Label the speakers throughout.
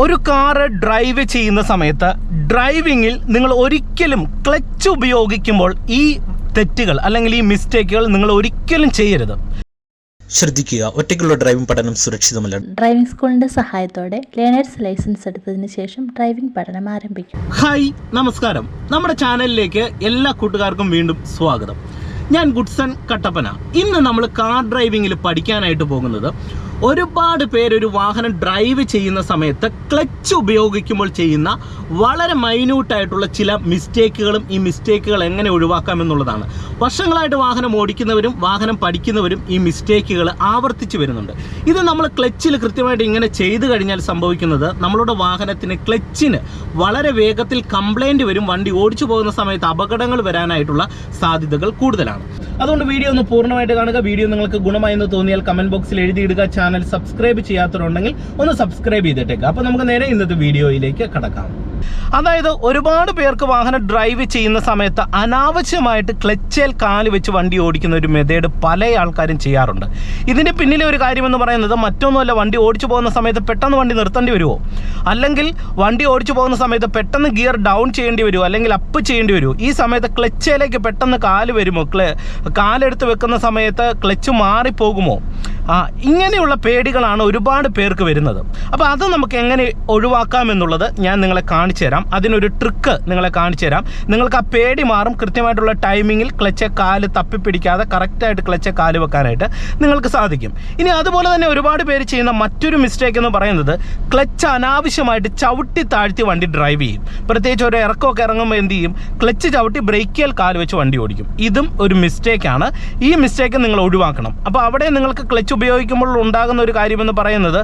Speaker 1: ഒരു car drive ചെയ്യുന്ന സമയത്ത് ഡ്രൈവിങ്ങിൽ നിങ്ങൾ ഒരിക്കലും ക്ലച്ച് ഉപയോഗിക്കുമ്പോൾ ഈ തെറ്റുകൾ അല്ലെങ്കിൽ ഈ മിസ്റ്റേക്കുകൾ നിങ്ങൾ ഒരിക്കലും ചെയ്യരുത്.
Speaker 2: ശ്രദ്ധിക്കുക, ഒറ്റയ്ക്കുള്ള ഡ്രൈവിംഗ് പഠനം സുരക്ഷിതമല്ല.
Speaker 3: ഡ്രൈവിംഗ് സ്കൂളിന്റെ സഹായത്തോടെ ലേണേഴ്സ് ലൈസൻസ് എടുത്തതിന് ശേഷം ഡ്രൈവിംഗ് പഠനം ആരംഭിക്കും.
Speaker 1: ഹായ്, നമസ്കാരം. നമ്മുടെ ചാനലിലേക്ക് എല്ലാ കൂട്ടുകാർക്കും വീണ്ടും സ്വാഗതം. ഞാൻ ഗുഡ്സൺ കട്ടപ്പന. ഇന്ന് നമ്മൾ കാർ ഡ്രൈവിങ്ങിൽ പഠിക്കാനായിട്ട് പോകുന്നത് ഒരുപാട് പേരൊരു വാഹനം ഡ്രൈവ് ചെയ്യുന്ന സമയത്ത് ക്ലച്ച് ഉപയോഗിക്കുമ്പോൾ ചെയ്യുന്ന വളരെ മൈന്യൂട്ടായിട്ടുള്ള ചില മിസ്റ്റേക്കുകളും ഈ മിസ്റ്റേക്കുകൾ എങ്ങനെ ഒഴിവാക്കാമെന്നുള്ളതാണ്. വർഷങ്ങളായിട്ട് വാഹനം ഓടിക്കുന്നവരും വാഹനം പഠിക്കുന്നവരും ഈ മിസ്റ്റേക്കുകൾ ആവർത്തിച്ച് വരുന്നുണ്ട്. ഇത് നമ്മൾ ക്ലച്ചിൽ കൃത്യമായിട്ട് ഇങ്ങനെ ചെയ്തു കഴിഞ്ഞാൽ സംഭവിക്കുന്നത് നമ്മളുടെ വാഹനത്തിന് ക്ലച്ചിന് വളരെ വേഗത്തിൽ കംപ്ലൈൻറ്റ് വരും. വണ്ടി ഓടിച്ചു പോകുന്ന സമയത്ത് അപകടങ്ങൾ വരാനായിട്ടുള്ള സാധ്യതകൾ കൂടുതലാണ്. അതുകൊണ്ട് വീഡിയോ ഒന്ന് പൂർണ്ണമായിട്ട് കാണുക. വീഡിയോ നിങ്ങൾക്ക് ഗുണമായെന്ന് തോന്നിയാൽ കമൻറ്റ് ബോക്സിൽ എഴുതിയിടുക. ചാനൽ സബ്സ്ക്രൈബ് ചെയ്യാത്തവരുണ്ടെങ്കിൽ ഒന്ന് സബ്സ്ക്രൈബ് ചെയ്തിട്ടേക്കുക. അപ്പോൾ നമുക്ക് നേരെ ഇന്നത്തെ വീഡിയോയിലേക്ക് കടക്കാം. അതായത് ഒരുപാട് പേർക്ക് വാഹനം ഡ്രൈവ് ചെയ്യുന്ന സമയത്ത് അനാവശ്യമായിട്ട് ക്ലച്ചിൽ കാല് വെച്ച് വണ്ടി ഓടിക്കുന്ന ഒരു മെത്തേഡ് പല ആൾക്കാരും ചെയ്യാറുണ്ട്. ഇതിൻ്റെ പിന്നിലെ ഒരു കാര്യമെന്ന് പറയുന്നത് മറ്റൊന്നുമല്ല, വണ്ടി ഓടിച്ചു പോകുന്ന സമയത്ത് പെട്ടെന്ന് വണ്ടി നിർത്തേണ്ടി വരുമോ, അല്ലെങ്കിൽ വണ്ടി ഓടിച്ചു പോകുന്ന സമയത്ത് പെട്ടെന്ന് ഗിയർ ഡൗൺ ചെയ്യേണ്ടി വരുമോ, അല്ലെങ്കിൽ അപ്പ് ചെയ്യേണ്ടി വരുമോ, ഈ സമയത്ത് ക്ലച്ചിലേക്ക് പെട്ടെന്ന് കാല് വരുമോ, കാലെടുത്ത് വെക്കുന്ന സമയത്ത് ക്ലച്ച് മാറിപ്പോകുമോ, ഇങ്ങനെയുള്ള പേടികളാണ് ഒരുപാട് പേർക്ക് വരുന്നത്. അപ്പോൾ അത് നമുക്ക് എങ്ങനെ ഒഴിവാക്കാമെന്നുള്ളത് ഞാൻ നിങ്ങളെ കാണിച്ചു തരാം. അതിനൊരു ട്രിക്ക് നിങ്ങളെ കാണിച്ചു തരാം. നിങ്ങൾക്ക് ആ പേടി മാറും. കൃത്യമായിട്ടുള്ള ടൈമിങ്ങിൽ ക്ലച്ച് കാല് തപ്പിപ്പിടിക്കാതെ കറക്റ്റായിട്ട് ക്ലച്ച് കാല് വെക്കാനായിട്ട് നിങ്ങൾക്ക് സാധിക്കും. ഇനി അതുപോലെ തന്നെ ഒരുപാട് പേര് ചെയ്യുന്ന മറ്റൊരു മിസ്റ്റേക്ക് എന്ന് പറയുന്നത് ക്ലച്ച് അനാവശ്യമായിട്ട് ചവിട്ടി താഴ്ത്തി വണ്ടി ഡ്രൈവ് ചെയ്യും. പ്രത്യേകിച്ച് ഒരു ഇറക്കമൊക്കെ ഇറങ്ങുമ്പോൾ എന്ത് ചെയ്യും, ക്ലച്ച് ചവിട്ടി ബ്രേക്കിൽ കാല് വെച്ച് വണ്ടി ഓടിക്കും. ഇതും ഒരു മിസ്റ്റേക്കാണ്. ഈ മിസ്റ്റേക്ക് നിങ്ങൾ ഒഴിവാക്കണം. അപ്പോൾ അവിടെ നിങ്ങൾക്ക് ക്ലച്ച് ഉപയോഗിക്കുമ്പോൾ ഉണ്ടാകുന്ന ഒരു കാര്യമെന്ന് പറയുന്നത്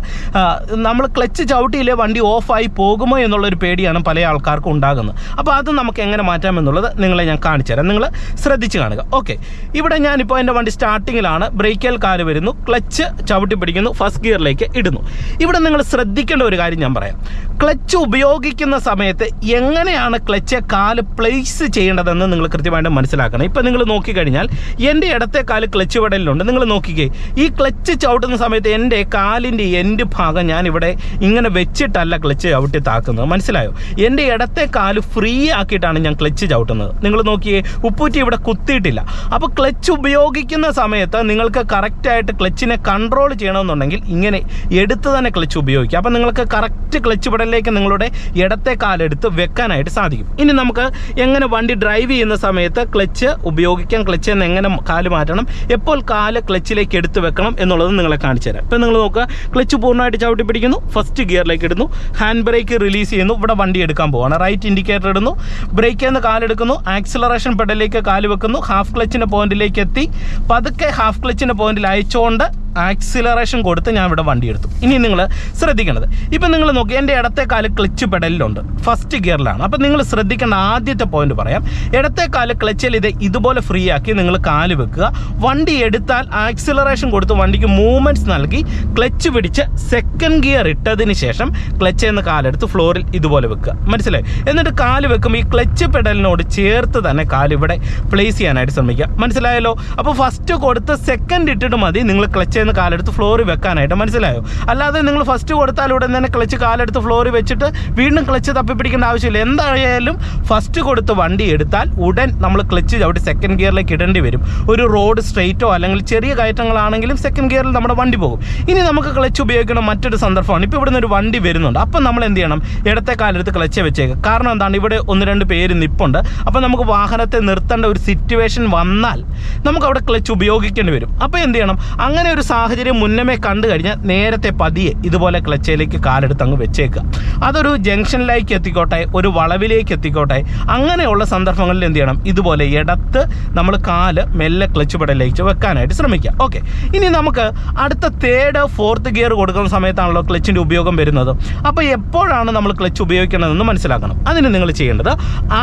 Speaker 1: നമ്മൾ ക്ലച്ച് ചവിട്ടിയില്ലേ വണ്ടി ഓഫായി പോകുമോ എന്നുള്ളൊരു പേടിയാണ് പല ആൾക്കാർക്കും ഉണ്ടാകുന്നത്. അപ്പോൾ അത് നമുക്ക് എങ്ങനെ മാറ്റാമെന്നുള്ളത് നിങ്ങളെ ഞാൻ കാണിച്ചു തരാം. നിങ്ങൾ ശ്രദ്ധിച്ച് കാണുക. ഓക്കെ, ഇവിടെ ഞാനിപ്പോൾ എൻ്റെ വണ്ടി സ്റ്റാർട്ടിങ്ങിലാണ്. ബ്രേക്കിൽ കാല് വരുന്നു, ക്ലച്ച് ചവിട്ടി പിടിക്കുന്നു, ഫസ്റ്റ് ഗിയറിലേക്ക് ഇടുന്നു. ഇവിടെ നിങ്ങൾ ശ്രദ്ധിക്കേണ്ട ഒരു കാര്യം ഞാൻ പറയാം. ക്ലച്ച് ഉപയോഗിക്കുന്ന സമയത്ത് എങ്ങനെയാണ് ക്ലച്ച് കാല് പ്ലേസ് ചെയ്യേണ്ടതെന്ന് നിങ്ങൾ കൃത്യമായിട്ട് മനസ്സിലാക്കണം. ഇപ്പം നിങ്ങൾ നോക്കിക്കഴിഞ്ഞാൽ എൻ്റെ ഇടത്തെ കാല് ക്ലച്ച് പെടലിലുണ്ട്. നിങ്ങൾ നോക്കിക്കേ, ഈ ക്ലച്ച് ചവിട്ടുന്ന സമയത്ത് എൻ്റെ കാലിൻ്റെ എൻഡ് ഭാഗം ഞാനിവിടെ ഇങ്ങനെ വെച്ചിട്ടല്ല ക്ലച്ച് ചവിട്ടി താക്കുന്നത്. മനസ്സിലായോ? എൻ്റെ ഇടത്തെ കാല് ഫ്രീ ആക്കിയിട്ടാണ് ഞാൻ ക്ലച്ച് ചവിട്ടുന്നത്. നിങ്ങൾ നോക്കിയേ, ഉപ്പൂറ്റി ഇവിടെ കുത്തിയിട്ടില്ല. അപ്പോൾ ക്ലച്ച് ഉപയോഗിക്കുന്ന സമയത്ത് നിങ്ങൾക്ക് കറക്റ്റായിട്ട് ക്ലച്ചിനെ കൺട്രോൾ ചെയ്യണമെന്നുണ്ടെങ്കിൽ ഇങ്ങനെ എടുത്ത് തന്നെ ക്ലച്ച് ഉപയോഗിക്കുക. അപ്പോൾ നിങ്ങൾക്ക് കറക്റ്റ് ക്ലച്ച് പെടലിലേക്ക് നിങ്ങളുടെ ഇടത്തെ കാലെടുത്ത് വെക്കാനായിട്ട് സാധിക്കും. ഇനി നമുക്ക് എങ്ങനെ വണ്ടി ഡ്രൈവ് ചെയ്യുന്ന സമയത്ത് ക്ലച്ച് ഉപയോഗിക്കാം, ക്ലച്ച് എന്ന് എങ്ങനെ കാല് മാറ്റണം, എപ്പോൾ കാല് ക്ലച്ചിലേക്ക് എടുത്ത് വെക്കണം എന്നുള്ളത് നിങ്ങളെ കാണിച്ചു തരാം. ഇപ്പം നിങ്ങൾ നോക്കുക, ക്ലച്ച് പൂർണ്ണമായിട്ട് ചവിട്ടി പിടിക്കുന്നു, ഫസ്റ്റ് ഗിയറിലേക്ക് ഇടുന്നു, ഹാൻഡ് ബ്രേക്ക് റിലീസ് ചെയ്യുന്നു, ഇവിടെ വണ്ടി എടുക്കാൻ പോവാണ്, റൈറ്റ് ഇൻഡിക്കേറ്റർ ഇടുന്നു, ബ്രേക്കിൽ നിന്ന് കാലെടുക്കുന്നു, ആക്സിലറേഷൻ പെഡലിലേക്ക് കാല് വെക്കുന്നു, ഹാഫ് ക്ലച്ചിൻ്റെ പോയിന്റിലേക്ക് എത്തി, പതുക്കെ ഹാഫ് ക്ലച്ചിൻ്റെ പോയിന്റിൽ അയച്ചുകൊണ്ട് ആക്സിലറേഷൻ കൊടുത്ത് ഞാൻ ഇവിടെ വണ്ടി എടുത്തു. ഇനി നിങ്ങൾ ശ്രദ്ധിക്കേണ്ടത്, ഇപ്പം നിങ്ങൾ നോക്കി എൻ്റെ ഇടത്തെ കാല് ക്ലച്ച് പെഡലിലുണ്ട്, ഫസ്റ്റ് ഗിയറിലാണ്. അപ്പം നിങ്ങൾ ശ്രദ്ധിക്കേണ്ട ആദ്യത്തെ പോയിന്റ് പറയാം. ഇടത്തെ കാല് ക്ലച്ചിൽ ഇതുപോലെ ഫ്രീ ആക്കി നിങ്ങൾ കാല് വെക്കുക. വണ്ടി എടുത്താൽ ആക്സിലറേഷൻ കൊടുത്ത് വണ്ടിക്ക് മൂവ്മെൻറ്റ്സ് നൽകി ക്ലച്ച് പിടിച്ച് സെക്കൻഡ് ഗിയർ ഇട്ടതിന് ശേഷം ക്ലച്ച് എന്ന കാലെടുത്ത് ഫ്ലോറിൽ ഇതുപോലെ വെക്കുക. മനസ്സിലായി? എന്നിട്ട് കാല് വെക്കുമ്പോൾ ഈ ക്ലച്ച് പെഡലിനോട് ചേർത്ത് തന്നെ കാല് ഇവിടെ പ്ലേസ് ചെയ്യാനായിട്ട് ശ്രമിക്കുക. മനസ്സിലായല്ലോ? അപ്പോൾ ഫസ്റ്റ് കൊടുത്ത് സെക്കൻഡ് ഇട്ടിട്ട് മതി നിങ്ങൾ ക്ലച്ച് കാലെടുത്ത് ഫ്ലോറിൽ വെക്കാനായിട്ട്. മനസ്സിലായോ? അല്ലാതെ നിങ്ങൾ ഫസ്റ്റ് കൊടുത്താൽ ഉടൻ തന്നെ ക്ലച്ച് കാലെടുത്ത് ഫ്ലോറിൽ വെച്ചിട്ട് വീണ്ടും ക്ലച്ച് തപ്പിപ്പിടിക്കേണ്ട ആവശ്യമില്ല. എന്തായാലും ഫസ്റ്റ് കൊടുത്ത് വണ്ടി എടുത്താൽ ഉടൻ നമ്മൾ ക്ലച്ച് ചവിട്ടി സെക്കൻഡ് ഗിയറിലേക്ക് ഇടേണ്ടി വരും. ഒരു റോഡ് സ്ട്രെയിറ്റോ അല്ലെങ്കിൽ ചെറിയ കയറ്റങ്ങളാണെങ്കിലും സെക്കൻഡ് ഗിയറിൽ നമ്മുടെ വണ്ടി പോകും. ഇനി നമുക്ക് ക്ലച്ച് ഉപയോഗിക്കുന്ന മറ്റൊരു സന്ദർഭമാണ്. ഇപ്പോൾ ഇവിടെ നിന്ന് ഒരു വണ്ടി വരുന്നുണ്ട്. അപ്പം നമ്മൾ എന്ത് ചെയ്യണം, ഇടത്തെ കാലെടുത്ത് ക്ലച്ച് വെച്ചേക്കുക. കാരണം എന്താണ്, ഇവിടെ 1-2 പേര് നിപ്പുണ്ട്. അപ്പോൾ നമുക്ക് വാഹനത്തെ നിർത്തേണ്ട ഒരു സിറ്റുവേഷൻ വന്നാൽ നമുക്ക് അവിടെ ക്ലച്ച് ഉപയോഗിക്കേണ്ടി വരും. അപ്പോൾ എന്ത് ചെയ്യണം, അങ്ങനെ ഒരു സാഹചര്യം മുന്നമേ കണ്ടു കഴിഞ്ഞാൽ നേരത്തെ പതിയെ ഇതുപോലെ ക്ലച്ചിലേക്ക് കാലെടുത്ത് അങ്ങ് വെച്ചേക്കുക. അതൊരു ജംഗ്ഷനിലേക്ക് എത്തിക്കോട്ടെ, ഒരു വളവിലേക്ക് എത്തിക്കോട്ടെ, അങ്ങനെയുള്ള സന്ദർഭങ്ങളിൽ എന്ത് ചെയ്യണം, ഇതുപോലെ ഇടത്ത് നമ്മൾ കാല് മെല്ലെ ക്ലച്ച് പെടലിലേക്ക് വെക്കാനായിട്ട് ശ്രമിക്കുക. ഓക്കെ, ഇനി നമുക്ക് അടുത്ത 3rd, 4th ഗിയർ കൊടുക്കുന്ന സമയത്താണല്ലോ ക്ലച്ചിൻ്റെ ഉപയോഗം വരുന്നത്. അപ്പോൾ എപ്പോഴാണ് നമ്മൾ ക്ലച്ച് ഉപയോഗിക്കേണ്ടത് ഉപയോഗിക്കണമെന്ന് മനസ്സിലാക്കണം. അതിന് നിങ്ങൾ ചെയ്യേണ്ടത്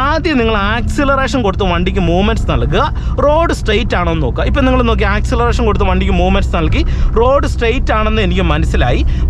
Speaker 1: ആദ്യം നിങ്ങൾ ആക്സിലറേഷൻ കൊടുത്ത് വണ്ടിക്ക് മൂവ്മെൻറ്റ്സ് നൽകുക. റോഡ് സ്ട്രെയിറ്റ് ആണോ എന്ന് നോക്കുക. ഇപ്പം നിങ്ങൾ നോക്കി ആക്സിലറേഷൻ കൊടുത്ത് വണ്ടിക്ക് മൂവ്മെൻറ്റ്സ് നൽകി റോഡ് സ്ട്രെയിറ്റ് ആണെന്ന് എനിക്ക്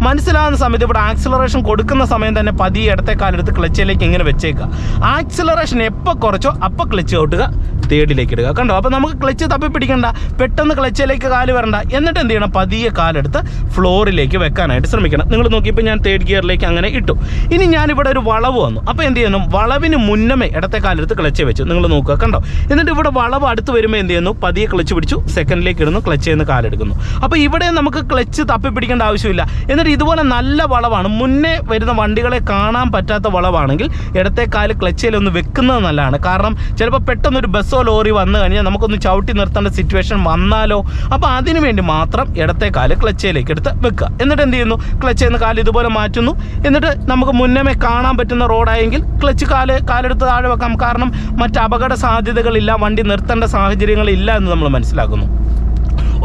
Speaker 1: മനസ്സിലാകുന്ന സമയത്ത് ഇവിടെ ആക്സിലറേഷൻ കൊടുക്കുന്ന സമയം തന്നെ പതിയെ ഇടത്തെ കാലെടുത്ത് ക്ലച്ചിലേക്ക് ഇങ്ങനെ വെച്ചേക്കുക. ആക്സിലറേഷൻ എപ്പോൾ കുറച്ചോ അപ്പോൾ ക്ലച്ച് ഔട്ടുക, തേർഡിലേക്ക് ഇടുക. കണ്ടോ? അപ്പോൾ നമുക്ക് ക്ലച്ച് തപ്പി പിടിക്കണ്ട, പെട്ടെന്ന് ക്ലച്ചിലേക്ക് കാല് വരണ്ട. എന്നിട്ട് എന്ത് ചെയ്യണം? പതിയെ കാലെടുത്ത് ഫ്ലോറിലേക്ക് വെക്കാനായിട്ട് ശ്രമിക്കണം. നിങ്ങൾ നോക്കിയപ്പോൾ ഞാൻ തേർഡ് ഗിയറിലേക്ക് അങ്ങനെ ഇട്ടു. ഇനി ഞാനിവിടെ ഒരു വളവ് വന്നു. അപ്പോൾ എന്ത് ചെയ്യുന്നു? വളവിന് മുന്നമേ ഇടത്തെ കാലെടുത്ത് ക്ലച്ച് വെച്ചു. നിങ്ങൾ നോക്കുക, കണ്ടോ? എന്നിട്ട് ഇവിടെ വളവ് അടുത്ത് വരുമ്പോൾ എന്ത് ചെയ്യുന്നു? പതിയെ ക്ലച്ച് പിടിച്ചു, സെക്കൻഡിലേക്ക് ഇടുന്നു, ക്ലച്ച് ചെയ്യുന്ന കാലെടുക്കുന്നു. അപ്പോൾ ഇവിടെ നമുക്ക് ക്ലച്ച് തപ്പി പിടിക്കേണ്ട ആവശ്യമില്ല. എന്നിട്ട് ഇതുപോലെ നല്ല വളവാണ്, മുന്നേ വരുന്ന വണ്ടികളെ കാണാൻ പറ്റാത്ത വളവാണെങ്കിൽ ഇടത്തെ കാല് ക്ലച്ചിലൊന്ന് വെക്കുന്നത് നല്ലതാണ്. കാരണം ചിലപ്പോൾ പെട്ടെന്നൊരു ബസ്സോ ലോറി വന്നു കഴിഞ്ഞാൽ നമുക്കൊന്ന് ചവിട്ടി നിർത്തേണ്ട സിറ്റുവേഷൻ വന്നാലോ. അപ്പോൾ അതിനു വേണ്ടി മാത്രം ഇടത്തെ കാല് ക്ലച്ചിലേക്ക് എടുത്ത് വെക്കുക. എന്നിട്ട് എന്ത് ചെയ്യുന്നു? ക്ലച്ച് ചെയ്യുന്ന കാല് ഇതുപോലെ മാറ്റുന്നു. എന്നിട്ട് നമുക്ക് മുന്നമേ കാണാൻ പറ്റുന്ന റോഡായെങ്കിൽ ക്ലച്ച് കാലെടുത്ത് താഴെ വെക്കാം. കാരണം മറ്റ് അപകട സാധ്യതകളില്ല, വണ്ടി നിർത്തേണ്ട സാഹചര്യങ്ങളില്ല എന്ന് നമ്മൾ മനസ്സിലാക്കുന്നു.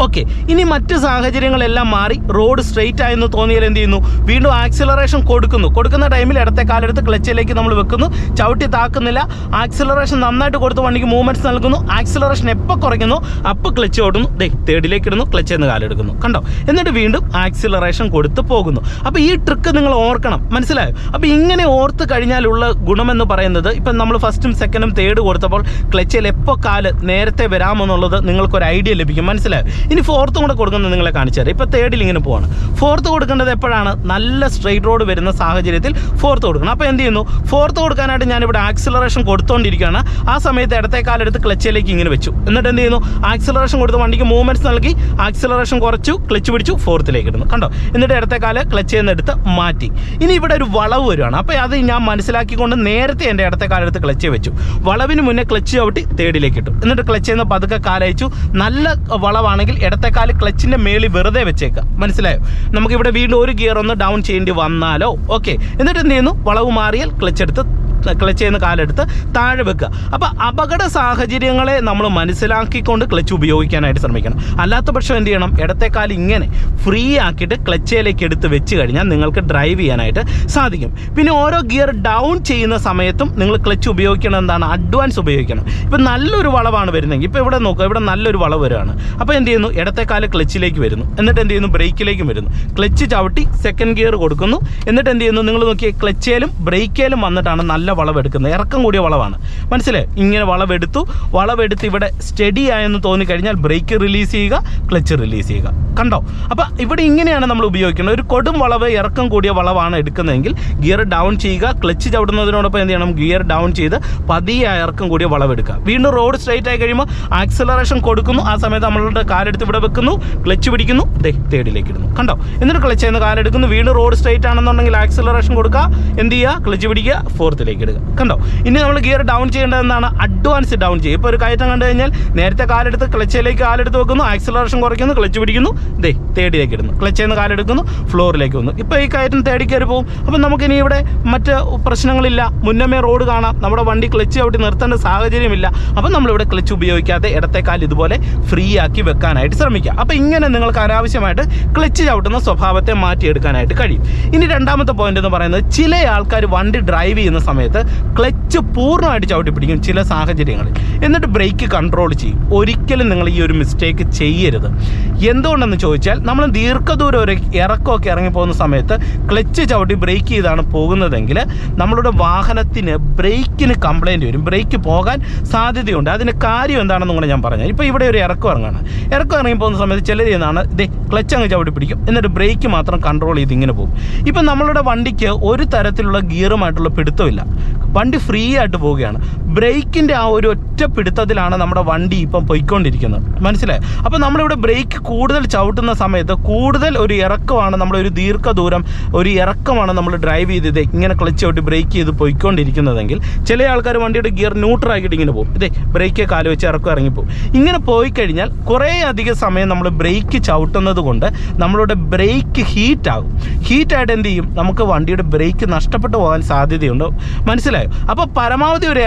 Speaker 1: ഓക്കെ, ഇനി മറ്റ് സാഹചര്യങ്ങളെല്ലാം മാറി റോഡ് സ്ട്രെയിറ്റ് ആയെന്ന് തോന്നിയാൽ എന്ത് ചെയ്യുന്നു? വീണ്ടും ആക്സിലറേഷൻ കൊടുക്കുന്ന ടൈമിൽ ഇടത്തെ കാലെടുത്ത് ക്ലച്ചിലേക്ക് നമ്മൾ വെക്കുന്നു, ചവിട്ടി താക്കുന്നില്ല. ആക്സിലറേഷൻ നന്നായിട്ട് കൊടുത്ത് വണ്ടിക്ക് മൂവ്മെൻറ്റ്സ് നൽകുന്നു. ആക്സിലറേഷൻ എപ്പോൾ കുറയ്ക്കുന്നു അപ്പോൾ ക്ലച്ച് ഓടുന്നു, തേർഡിലേക്ക് ഇടുന്നു, ക്ലച്ച് എന്ന് കാലെടുക്കുന്നു. കണ്ടോ? എന്നിട്ട് വീണ്ടും ആക്സിലറേഷൻ കൊടുത്ത് പോകുന്നു. അപ്പോൾ ഈ ട്രിക്ക് നിങ്ങൾ ഓർക്കണം, മനസ്സിലായോ? അപ്പോൾ ഇങ്ങനെ ഓർത്ത് കഴിഞ്ഞാലുള്ള ഗുണമെന്ന് പറയുന്നത്, ഇപ്പം നമ്മൾ ഫസ്റ്റും സെക്കൻഡും തേർഡ് കൊടുത്തപ്പോൾ ക്ലച്ചിൽ എപ്പോൾ കാല് നേരത്തെ വരാമെന്നുള്ളത് നിങ്ങൾക്കൊരു ഐഡിയ ലഭിക്കും, മനസ്സിലായോ? ഇനി ഫോർത്തും കൂടെ കൊടുക്കുന്നത് നിങ്ങളെ കാണിച്ചു തരാം. ഇപ്പോൾ തേർഡിൽ ഇങ്ങനെ പോവാണ്. ഫോർത്ത് കൊടുക്കേണ്ടത് എപ്പോഴാണ്? നല്ല സ്ട്രെയിറ്റ് റോഡ് വരുന്ന സാഹചര്യത്തിൽ ഫോർത്ത് കൊടുക്കണം. അപ്പോൾ എന്ത് ചെയ്യുന്നു? ഫോർത്ത് കൊടുക്കാനായിട്ട് ഞാനിവിടെ ആക്സിലറേഷൻ കൊടുത്തുകൊണ്ടിരിക്കുകയാണ്. ആ സമയത്ത് ഇടത്തെ കാലെടുത്ത് ക്ലച്ചിലേക്ക് ഇങ്ങനെ വെച്ചു. എന്നിട്ട് എന്ത് ചെയ്യുന്നു? ആക്സിലറേഷൻ കൊടുത്ത് വണ്ടിക്ക് മൂവ്മെൻറ്റ്സ് നൽകി, ആക്സിലറേഷൻ കുറച്ചു, ക്ലച്ച് പിടിച്ചു, ഫോർത്തിലേക്ക് ഇടുന്നു. കണ്ടോ? എന്നിട്ട് ഇടത്തെ കാല് ക്ലച്ചിൽ നിന്ന് എടുത്ത് മാറ്റി. ഇനി ഇവിടെ ഒരു വളവ് വരുവാണ്. അപ്പോൾ അത് ഞാൻ മനസ്സിലാക്കിക്കൊണ്ട് നേരത്തെ എൻ്റെ ഇടത്തെ കാലെടുത്ത് ക്ലച്ച് വെച്ചു. വളവിന് മുന്നേ ക്ലച്ച് ചവിട്ടി തേർഡിലേക്ക് ഇട്ടു. എന്നിട്ട് ക്ലച്ചിൽ നിന്ന് പതുക്കെ കാലയച്ചു. നല്ല വളവാണെങ്കിൽ ഇടത്തെ കാല് ക്ലച്ചിൻ്റെ മേളിൽ വെറുതെ വെച്ചേക്കുക, മനസ്സിലായോ? നമുക്കിവിടെ വീണ്ടും ഒരു ഗിയർ ഒന്ന് ഡൗൺ ചെയ്യേണ്ടി വന്നാലോ. ഓക്കെ, എന്നിട്ട് എന്ത് ചെയ്യുന്നു? വളവ് മാറിയാൽ ക്ലച്ച് ചെയ്യുന്ന കാലെടുത്ത് താഴെ വെക്കുക. അപ്പോൾ അപകട സാഹചര്യങ്ങളെ നമ്മൾ മനസ്സിലാക്കിക്കൊണ്ട് ക്ലച്ച് ഉപയോഗിക്കാനായിട്ട് ശ്രമിക്കണം. അല്ലാത്ത പക്ഷം എന്ത് ചെയ്യണം? ഇടത്തെ കാല് ഇങ്ങനെ ഫ്രീ ആക്കിയിട്ട് ക്ലച്ചിലേക്ക് എടുത്ത് വെച്ച് കഴിഞ്ഞാൽ നിങ്ങൾക്ക് ഡ്രൈവ് ചെയ്യാനായിട്ട് സാധിക്കും. പിന്നെ ഓരോ ഗിയർ ഡൗൺ ചെയ്യുന്ന സമയത്തും നിങ്ങൾ ക്ലച്ച് ഉപയോഗിക്കണം. എന്താണ്? അഡ്വാൻസ് ഉപയോഗിക്കണം. ഇപ്പം നല്ലൊരു വളവാണ് വരുന്നതെങ്കിൽ, ഇപ്പോൾ ഇവിടെ നോക്കുക, ഇവിടെ നല്ലൊരു വളവ് വരികയാണ്. അപ്പോൾ എന്ത് ചെയ്യുന്നു? ഇടത്തെ കാല് ക്ലച്ചിലേക്ക് വരുന്നു. എന്നിട്ട് എന്ത് ചെയ്യുന്നു? ബ്രേക്കിലേക്കും വരുന്നു. ക്ലച്ച് ചവിട്ടി സെക്കൻഡ് ഗിയർ കൊടുക്കുന്നു. എന്നിട്ട് എന്ത് ചെയ്യുന്നു? നിങ്ങൾ നോക്കിയാൽ ക്ലച്ചേലും ബ്രേക്കേലും വന്നിട്ടാണ് നല്ല വളവെടുക്കുന്നത്. ഇറക്കം കൂടിയ വളവാണ്, മനസ്സിലായി? ഇങ്ങനെ വളവെടുത്ത് ഇവിടെ സ്റ്റഡി ആയെന്ന് തോന്നിക്കഴിഞ്ഞാൽ ബ്രേക്ക് റിലീസ് ചെയ്യുക, ക്ലച്ച് റിലീസ് ചെയ്യുക. കണ്ടോ? അപ്പോൾ ഇവിടെ ഇങ്ങനെയാണ് നമ്മൾ ഉപയോഗിക്കുന്നത്. ഒരു കൊടും വളവ്, ഇറക്കം കൂടിയ വളവാണ് എടുക്കുന്നതെങ്കിൽ ഗിയർ ഡൗൺ ചെയ്യുക. ക്ലച്ച് ചവിടുന്നതിനോടൊപ്പം എന്ത് ചെയ്യണം? ഗിയർ ഡൗൺ ചെയ്ത് പതിയെ ഇറക്കം കൂടിയ വളവെടുക്കുക. വീണ്ടും റോഡ് സ്ട്രെയിറ്റ് ആയി കഴിയുമ്പോൾ ആക്സിലറേഷൻ കൊടുക്കുന്നു. ആ സമയത്ത് നമ്മളുടെ കാലെടുത്ത് ഇവിടെ വെക്കുന്നു, ക്ലച്ച് പിടിക്കുന്നു, തേർഡിലേക്ക് ഇടുന്നു. കണ്ടോ? എന്നിട്ട് ക്ലച്ച് ചെയ്യുന്ന കാലെടുക്കുന്നു. വീണ്ടും റോഡ് സ്ട്രെയിറ്റ് ആണെന്നുണ്ടെങ്കിൽ ആക്സിലറേഷൻ കൊടുക്കുക, എന്ത് ചെയ്യുക? ക്ലച്ച് പിടിക്കുക, ഫോർത്തിലേക്ക് ഇടുക. കണ്ടോ? ഇനി നമ്മൾ ഗിയർ ഡൗൺ ചെയ്യേണ്ടത് എന്താണ്? അഡ്വാൻസ് ഡൗൺ ചെയ്യും. ഇപ്പോൾ ഒരു കയറ്റം കണ്ടു കഴിഞ്ഞാൽ നേരത്തെ കാലെടുത്ത് ക്ലച്ചിലേക്ക് കാലെടുത്ത് വെക്കുന്നു, ആക്സിലറേഷൻ കുറയ്ക്കുന്നു, ക്ലച്ച് പിടിക്കുന്നു, തേർഡിലേക്ക് ഇടുന്നു, ക്ലച്ച് ചെയ്യുന്ന കാലെടുക്കുന്നു, ഫ്ലോറിലേക്ക് വന്നു. ഇപ്പോൾ ഈ കയറ്റം തേർഡിൽ കയറി പോകും. അപ്പം നമുക്കിനി ഇവിടെ മറ്റ് പ്രശ്നങ്ങളില്ല, മുന്നമേ റോഡ് കാണാം, നമ്മുടെ വണ്ടി ക്ലച്ച് ചവിട്ടി നിർത്തേണ്ട സാഹചര്യമില്ല. അപ്പം നമ്മളിവിടെ ക്ലച്ച് ഉപയോഗിക്കാതെ ഇടത്തെ കാല് ഇതുപോലെ ഫ്രീ ആക്കി വെക്കാനായിട്ട് ശ്രമിക്കുക. അപ്പോൾ ഇങ്ങനെ നിങ്ങൾക്ക് അനാവശ്യമായിട്ട് ക്ലച്ച് ചവിട്ടുന്ന സ്വഭാവത്തെ മാറ്റിയെടുക്കാനായിട്ട് കഴിയും. ഇനി രണ്ടാമത്തെ പോയിന്റ് എന്ന് പറയുന്നത്, ചില ആൾക്കാർ വണ്ടി ഡ്രൈവ് ചെയ്യുന്ന സമയത്ത് ക്ലച്ച് പൂർണ്ണമായിട്ട് ചവിട്ടി പിടിക്കും ചില സാഹചര്യങ്ങളിൽ, എന്നിട്ട് ബ്രേക്ക് കൺട്രോൾ ചെയ്യും. ഒരിക്കലും നിങ്ങൾ ഈ ഒരു മിസ്റ്റേക്ക് ചെയ്യരുത്. എന്തുകൊണ്ടെന്ന് ചോദിച്ചാൽ, നമ്മൾ ദീർഘദൂരം ഒരു ഇറക്കമൊക്കെ ഇറങ്ങിപ്പോകുന്ന സമയത്ത് ക്ലച്ച് ചവിട്ടി ബ്രേക്ക് ചെയ്താണ് പോകുന്നതെങ്കിൽ നമ്മളുടെ വാഹനത്തിന് ബ്രേക്കിന് കംപ്ലൈൻറ്റ് വരും, ബ്രേക്ക് പോകാൻ സാധ്യതയുണ്ട്. അതിന് കാര്യം എന്താണെന്ന് കൂടെ ഞാൻ പറഞ്ഞു. ഇപ്പോൾ ഇവിടെ ഒരു ഇറക്കം ഇറങ്ങി പോകുന്ന സമയത്ത് ചിലർ ചെയ്യുന്നതാണ് ക്ലച്ച് അങ്ങ് ചവിട്ടി പിടിക്കും, എന്നിട്ട് ബ്രേക്ക് മാത്രം കൺട്രോൾ ചെയ്ത് ഇങ്ങനെ പോകും. ഇപ്പം നമ്മളുടെ വണ്ടിക്ക് ഒരു തരത്തിലുള്ള ഗിയറുമായിട്ടുള്ള പിടുത്തമില്ല, വണ്ടി ഫ്രീ ആയിട്ട് പോവുകയാണ്. ബ്രേക്കിൻ്റെ ആ ഒരു ഒറ്റ പിടുത്തത്തിലാണ് നമ്മുടെ വണ്ടി ഇപ്പം പോയിക്കൊണ്ടിരിക്കുന്നത്, മനസ്സിലായി? അപ്പോൾ നമ്മളിവിടെ ബ്രേക്ക് കൂടുതൽ ചവിട്ടുന്ന സമയത്ത് കൂടുതൽ ഒരു ഇറക്കമാണ്, നമ്മളൊരു ദീർഘദൂരം ഒരു ഇറക്കമാണ് നമ്മൾ ഡ്രൈവ് ചെയ്ത് ഇങ്ങനെ ക്ലച്ച് ചവിട്ടി ബ്രേക്ക് ചെയ്ത് പോയിക്കൊണ്ടിരിക്കുന്നതെങ്കിൽ ചില ആൾക്കാർ വണ്ടിയുടെ ഗിയർ ന്യൂട്രാക്കിയിട്ട് ഇങ്ങനെ പോകും, ബ്രേക്ക് കാല് വെച്ച് ഇറങ്ങിപ്പോകും. ഇങ്ങനെ പോയി കഴിഞ്ഞാൽ കുറേ അധികം സമയം നമ്മൾ ബ്രേക്ക് ചവിട്ടുന്നത് കൊണ്ട് നമ്മളുടെ ബ്രേക്ക് ഹീറ്റാകും. ഹീറ്റായിട്ട് എന്ത് ചെയ്യും? നമുക്ക് വണ്ടിയുടെ ബ്രേക്ക് നഷ്ടപ്പെട്ടു പോകാൻ സാധ്യതയുണ്ട്, മനസ്സിലായി? മനസ്സിലായോ? അപ്പോൾ പരമാവധി ഒരു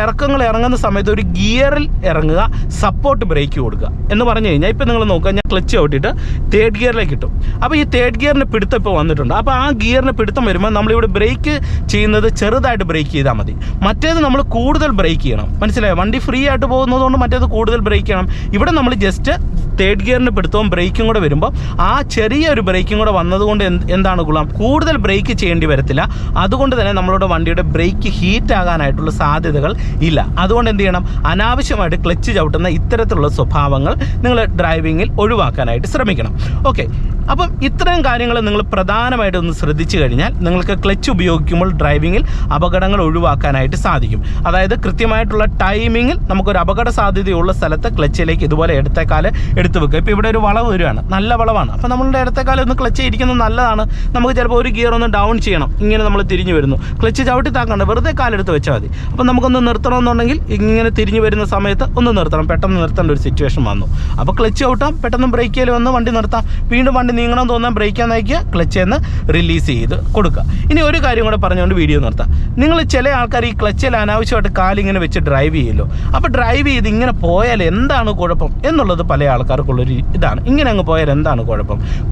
Speaker 1: ഇറങ്ങുന്ന സമയത്ത് ഒരു ഗിയറിൽ ഇറങ്ങുക, സപ്പോർട്ട് ബ്രേക്ക് കൊടുക്കുക എന്ന് പറഞ്ഞു കഴിഞ്ഞാൽ ഇപ്പോൾ നിങ്ങൾ നോക്കുക, ഞാൻ ക്ലച്ച് ചവിട്ടിയിട്ട് തേർഡ് ഗിയറിലേക്ക് കിട്ടും. അപ്പോൾ ഈ തേർഡ് ഗിയറിന് പിടുത്തം ഇപ്പോൾ വന്നിട്ടുണ്ട്. അപ്പോൾ ആ ഗിയറിന് പിടുത്തം വരുമ്പോൾ നമ്മളിവിടെ ബ്രേക്ക് ചെയ്യുന്നത് ചെറുതായിട്ട് ബ്രേക്ക് ചെയ്താൽ മതി. മറ്റേത് നമ്മൾ കൂടുതൽ ബ്രേക്ക് ചെയ്യണം. മനസ്സിലായോ? വണ്ടി ഫ്രീ ആയിട്ട് പോകുന്നതുകൊണ്ട് മറ്റേത് കൂടുതൽ ബ്രേക്ക് ചെയ്യണം. ഇവിടെ നമ്മൾ ജസ്റ്റ് തേർഡ് ഗിയറിന് പിടുത്തവും ബ്രേക്കും കൂടെ വരുമ്പോൾ ആ ചെറിയൊരു ബ്രേക്കും കൂടെ വന്നതുകൊണ്ട് എന്താണ് ഗുണം? കൂടുതൽ ബ്രേക്ക് ചെയ്യേണ്ടി വരത്തില്ല. അതുകൊണ്ട് തന്നെ നമ്മളുടെ വണ്ടിയുടെ ബ്രേക്ക് ഹീറ്റ് ആകാനായിട്ടുള്ള സാധ്യതകൾ ഇല്ല. അതുകൊണ്ട് എന്ത് ചെയ്യണം? അനാവശ്യമായിട്ട് ക്ലച്ച് ചവിട്ടുന്ന ഇത്തരത്തിലുള്ള സ്വഭാവങ്ങൾ നിങ്ങൾ ഡ്രൈവിങ്ങിൽ ഒഴിവാക്കാനായിട്ട് ശ്രമിക്കണം. ഓക്കെ, അപ്പം ഇത്രയും കാര്യങ്ങൾ നിങ്ങൾ പ്രധാനമായിട്ടൊന്ന് ശ്രദ്ധിച്ചു കഴിഞ്ഞാൽ നിങ്ങൾക്ക് ക്ലച്ച് ഉപയോഗിക്കുമ്പോൾ ഡ്രൈവിങ്ങിൽ അപകടങ്ങൾ ഒഴിവാക്കാനായിട്ട് സാധിക്കും. അതായത് കൃത്യമായിട്ടുള്ള ടൈമിങ്ങിൽ നമുക്കൊരു അപകട സാധ്യതയുള്ള സ്ഥലത്ത് ക്ലച്ചിലേക്ക് ഇതുപോലെ ഇടത്തേക്കാല് എടുത്തു വെക്കുക. ഇപ്പോൾ ഇവിടെ ഒരു വളവ് വരികയാണ്, നല്ല വളവാണ്. അപ്പോൾ നമ്മളുടെ ഇടത്തേക്കാലം ഒന്ന് ക്ലച്ച് ഇരിക്കുന്നത് നല്ലതാണ്. നമുക്ക് ചിലപ്പോൾ ഒരു ഗിയർ ഒന്ന് ഡൗൺ ചെയ്യണം, ഇങ്ങനെ നമ്മൾ തിരിഞ്ഞു വരുന്നു, ക്ലച്ച് ചവിട്ടി താക്കണ്ട, വെറുതെ കാലെടുത്ത് വെച്ചാൽ മതി. അപ്പോൾ നമുക്കൊന്ന് നിർത്തണമെന്നുണ്ടെങ്കിൽ ഇങ്ങനെ തിരിഞ്ഞു വരുന്ന സമയത്ത് ഒന്ന് നിർത്തണം, പെട്ടെന്ന് നിർത്തേണ്ട ഒരു സിറ്റുവേഷൻ വന്നു. അപ്പോൾ ക്ലച്ച് ചവിട്ടാം, പെട്ടെന്ന് ബ്രേക്ക് ചെയ്യൽ വന്ന് വണ്ടി നിർത്താം, വീണ്ടും വണ്ടി നീങ്ങണം തോന്നാൻ ബ്രേക്കാൻ നയിക്കുക, ക്ലച്ച് എന്ന് റിലീസ് ചെയ്ത് കൊടുക്കുക. ഇനി ഒരു കാര്യം കൂടെ പറഞ്ഞുകൊണ്ട് വീഡിയോ നിർത്താം. നിങ്ങൾ ചില ആൾക്കാർ ഈ ക്ലച്ചിൽ അനാവശ്യമായിട്ട് കാലിങ്ങനെ വെച്ച് ഡ്രൈവ് ചെയ്യുമല്ലോ. അപ്പോൾ ഡ്രൈവ് ചെയ്ത് ഇങ്ങനെ പോയാൽ എന്താണ് കുഴപ്പം എന്നുള്ളത് പല ആൾക്കാർക്കുള്ളൊരു ഇതാണ്. ഇങ്ങനെ അങ്ങ് പോയാൽ എന്താണ്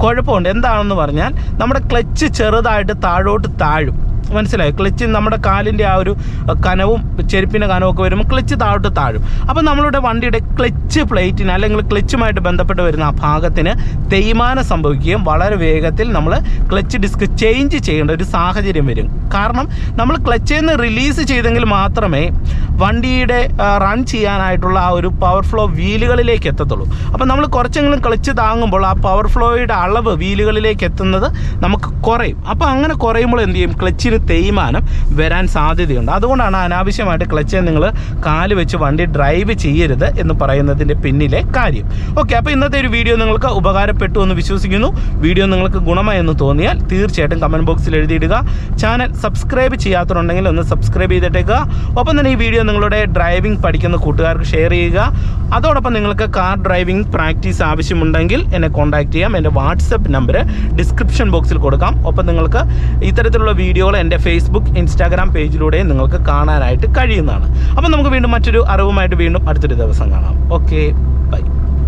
Speaker 1: കുഴപ്പമുണ്ട്. എന്താണെന്ന് പറഞ്ഞാൽ നമ്മുടെ ക്ലച്ച് ചെറുതായിട്ട് താഴോട്ട് താഴും. മനസ്സിലായി? ക്ലച്ച് നമ്മുടെ കാലിൻ്റെ ആ ഒരു കനവും ചെരുപ്പിൻ്റെ കനവൊക്കെ വരുമ്പോൾ ക്ലച്ച് താഴോട്ട് താഴും. അപ്പോൾ നമ്മളുടെ വണ്ടിയുടെ ക്ലച്ച് പ്ലേറ്റിന് അല്ലെങ്കിൽ ക്ലച്ചുമായിട്ട് ബന്ധപ്പെട്ട് വരുന്ന ആ ഭാഗത്തിന് തേയ്മാനം സംഭവിക്കുകയും വളരെ വേഗത്തിൽ നമ്മൾ ക്ലച്ച് ഡിസ്ക് ചേഞ്ച് ചെയ്യേണ്ട ഒരു സാഹചര്യം വരും. കാരണം നമ്മൾ ക്ലച്ചിൽ നിന്ന് റിലീസ് ചെയ്തെങ്കിൽ മാത്രമേ വണ്ടിയുടെ റൺ ചെയ്യാനായിട്ടുള്ള ആ ഒരു പവർ ഫ്ലോ വീലുകളിലേക്ക് എത്തത്തുള്ളൂ. അപ്പോൾ നമ്മൾ കുറച്ചെങ്കിലും ക്ലച്ച് താങ്ങുമ്പോൾ ആ പവർ ഫ്ലോയുടെ അളവ് വീലുകളിലേക്ക് എത്തുന്നത് നമുക്ക് കുറയും. അപ്പോൾ അങ്ങനെ കുറയുമ്പോൾ എന്ത് ചെയ്യും? ക്ലച്ചിന് തേയ്മാനം വരാൻ സാധ്യതയുണ്ട്. അതുകൊണ്ടാണ് അനാവശ്യമായിട്ട് ക്ലച്ചിൽ നിങ്ങൾ കാല് വെച്ച് വണ്ടി ഡ്രൈവ് ചെയ്യരുത് എന്ന് പറയുന്നതിൻ്റെ പിന്നിലെ കാര്യം. ഓക്കെ, അപ്പോൾ ഇന്നത്തെ ഒരു വീഡിയോ നിങ്ങൾക്ക് ഉപകാരപ്പെട്ടു എന്ന് വിശ്വസിക്കുന്നു. വീഡിയോ നിങ്ങൾക്ക് ഗുണമായെന്ന് തോന്നിയാൽ തീർച്ചയായിട്ടും കമൻറ്റ് ബോക്സിൽ എഴുതിയിടുക. ചാനൽ സബ്സ്ക്രൈബ് ചെയ്യാത്തതുണ്ടെങ്കിൽ ഒന്ന് സബ്സ്ക്രൈബ് ചെയ്തിട്ടേക്കുക. ഒപ്പം തന്നെ ഈ വീഡിയോ നിങ്ങളുടെ ഡ്രൈവിംഗ് പഠിക്കുന്ന കൂട്ടുകാർക്ക് ഷെയർ ചെയ്യുക. അതോടൊപ്പം നിങ്ങൾക്ക് കാർ ഡ്രൈവിംഗ് പ്രാക്ടീസ് ആവശ്യമുണ്ടെങ്കിൽ എന്നെ കോൺടാക്ട് ചെയ്യാം. എൻ്റെ വാട്സപ്പ് നമ്പർ ഡിസ്ക്രിപ്ഷൻ ബോക്സിൽ കൊടുക്കാം. ഒപ്പം നിങ്ങൾക്ക് ഇത്തരത്തിലുള്ള വീഡിയോകൾ എൻ്റെ ഫേസ്ബുക്ക്, ഇൻസ്റ്റാഗ്രാം പേജിലൂടെ നിങ്ങൾക്ക് കാണാനായിട്ട് കഴിയുന്നതാണ്. അപ്പം നമുക്ക് വീണ്ടും മറ്റൊരു അറിവുമായിട്ട് വീണ്ടും അടുത്തൊരു ദിവസം കാണാം. ഓക്കെ.